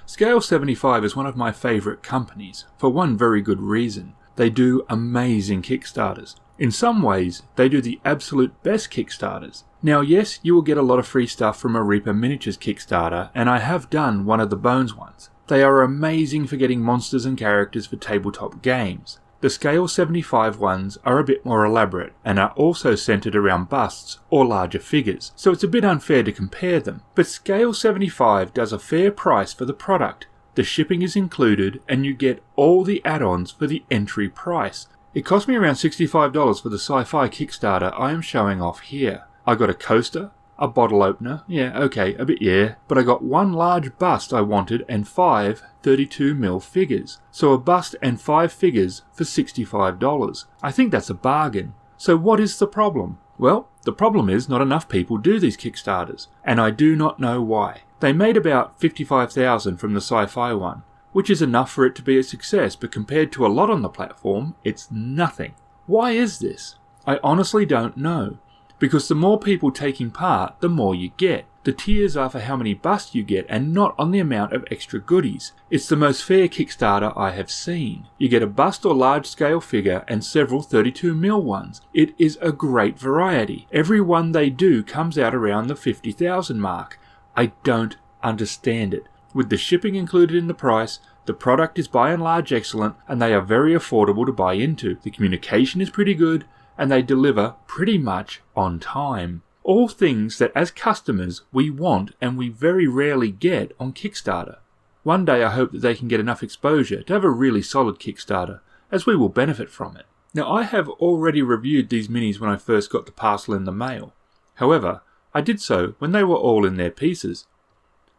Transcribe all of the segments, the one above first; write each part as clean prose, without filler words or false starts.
Scale 75 is one of my favourite companies, for one very good reason. They do amazing Kickstarters. In some ways, they do the absolute best Kickstarters. Now yes, you will get a lot of free stuff from a Reaper Miniatures Kickstarter, and I have done one of the Bones ones. They are amazing for getting monsters and characters for tabletop games. The Scale 75 ones are a bit more elaborate and are also centred around busts or larger figures, so it's a bit unfair to compare them. But Scale 75 does a fair price for the product. The shipping is included and you get all the add-ons for the entry price. It cost me around $65 for the sci-fi Kickstarter I am showing off here. I got a coaster, a bottle opener, but I got one large bust I wanted and 5 32mm figures. So a bust and 5 figures for $65. I think that's a bargain. So what is the problem? Well, the problem is not enough people do these Kickstarters, and I do not know why. They made about $55,000 from the sci-fi one, which is enough for it to be a success, but compared to a lot on the platform, it's nothing. Why is this? I honestly don't know. Because the more people taking part, the more you get. The tiers are for how many busts you get and not on the amount of extra goodies. It's the most fair Kickstarter I have seen. You get a bust or large scale figure and several 32mm ones. It is a great variety. Every one they do comes out around the 50,000 mark. I don't understand it. With the shipping included in the price, the product is by and large excellent and they are very affordable to buy into. The communication is pretty good and they deliver pretty much on time. All things that as customers we want and we very rarely get on Kickstarter. One day I hope that they can get enough exposure to have a really solid Kickstarter, as we will benefit from it. Now I have already reviewed these minis when I first got the parcel in the mail. However, I did so when they were all in their pieces.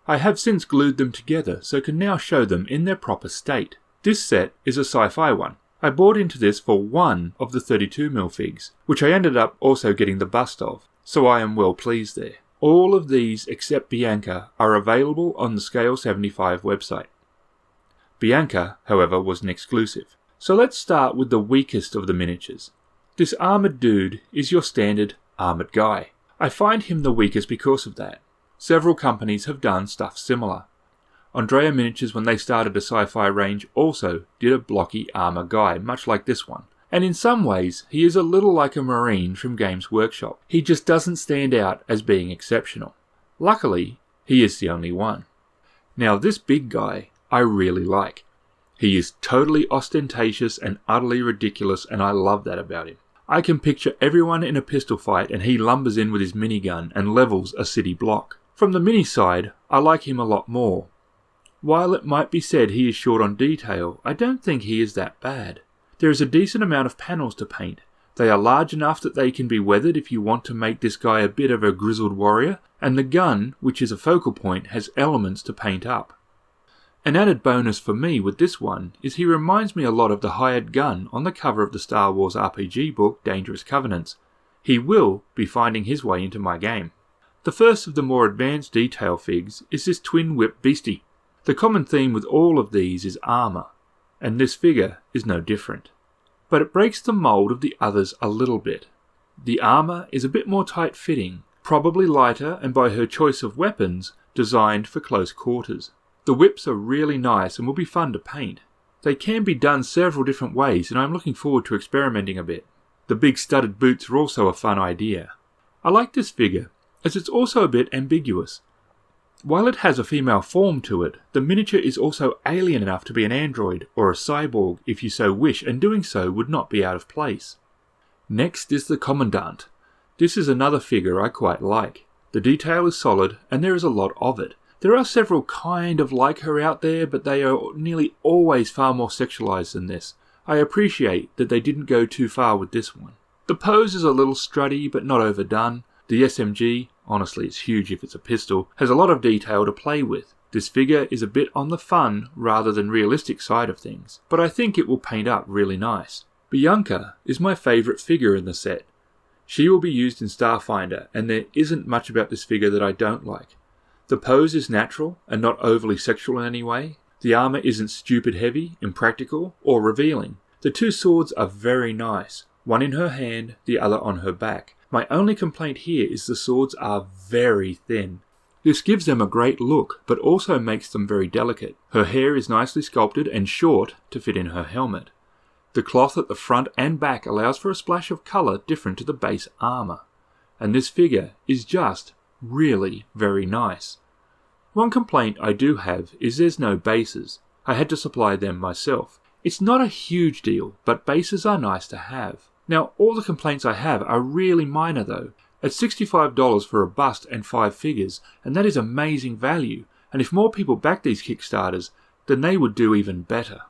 I have since glued them together so can now show them in their proper state. This set is a sci-fi one. I bought into this for one of the 32mm figs, which I ended up also getting the bust of, so I am well pleased there. All of these except Bianca are available on the Scale 75 website. Bianca, however, was an exclusive. So let's start with the weakest of the miniatures. This armoured dude is your standard armoured guy. I find him the weakest because of that. Several companies have done stuff similar. Andrea Miniatures, when they started a sci-fi range, also did a blocky armour guy, much like this one. And in some ways, he is a little like a Marine from Games Workshop. He just doesn't stand out as being exceptional. Luckily, he is the only one. Now this big guy, I really like. He is totally ostentatious and utterly ridiculous, and I love that about him. I can picture everyone in a pistol fight and he lumbers in with his minigun and levels a city block. From the mini side, I like him a lot more. While it might be said he is short on detail, I don't think he is that bad. There is a decent amount of panels to paint. They are large enough that they can be weathered if you want to make this guy a bit of a grizzled warrior, and the gun, which is a focal point, has elements to paint up. An added bonus for me with this one is he reminds me a lot of the hired gun on the cover of the Star Wars RPG book Dangerous Covenants. He will be finding his way into my game. The first of the more advanced detail figs is this twin whip beastie. The common theme with all of these is armour, and this figure is no different. But it breaks the mould of the others a little bit. The armour is a bit more tight-fitting, probably lighter and by her choice of weapons, designed for close quarters. The whips are really nice and will be fun to paint. They can be done several different ways and I'm looking forward to experimenting a bit. The big studded boots are also a fun idea. I like this figure, as it's also a bit ambiguous. While it has a female form to it, the miniature is also alien enough to be an android or a cyborg if you so wish, and doing so would not be out of place. Next is the Commandant. This is another figure I quite like. The detail is solid and there is a lot of it. There are several kind of like her out there, but they are nearly always far more sexualized than this. I appreciate that they didn't go too far with this one. The pose is a little strutty but not overdone. The SMG, honestly it's huge if it's a pistol, has a lot of detail to play with. This figure is a bit on the fun rather than realistic side of things, but I think it will paint up really nice. Bianca is my favourite figure in the set. She will be used in Starfinder, and there isn't much about this figure that I don't like. The pose is natural and not overly sexual in any way. The armour isn't stupid heavy, impractical, or revealing. The two swords are very nice, one in her hand, the other on her back. My only complaint here is the swords are very thin. This gives them a great look, but also makes them very delicate. Her hair is nicely sculpted and short to fit in her helmet. The cloth at the front and back allows for a splash of colour different to the base armour. And this figure is just really very nice. One complaint I do have is there's no bases. I had to supply them myself. It's not a huge deal, but bases are nice to have. Now, all the complaints I have are really minor though. At $65 for a bust and 5 figures, and that is amazing value, and if more people back these Kickstarters, then they would do even better.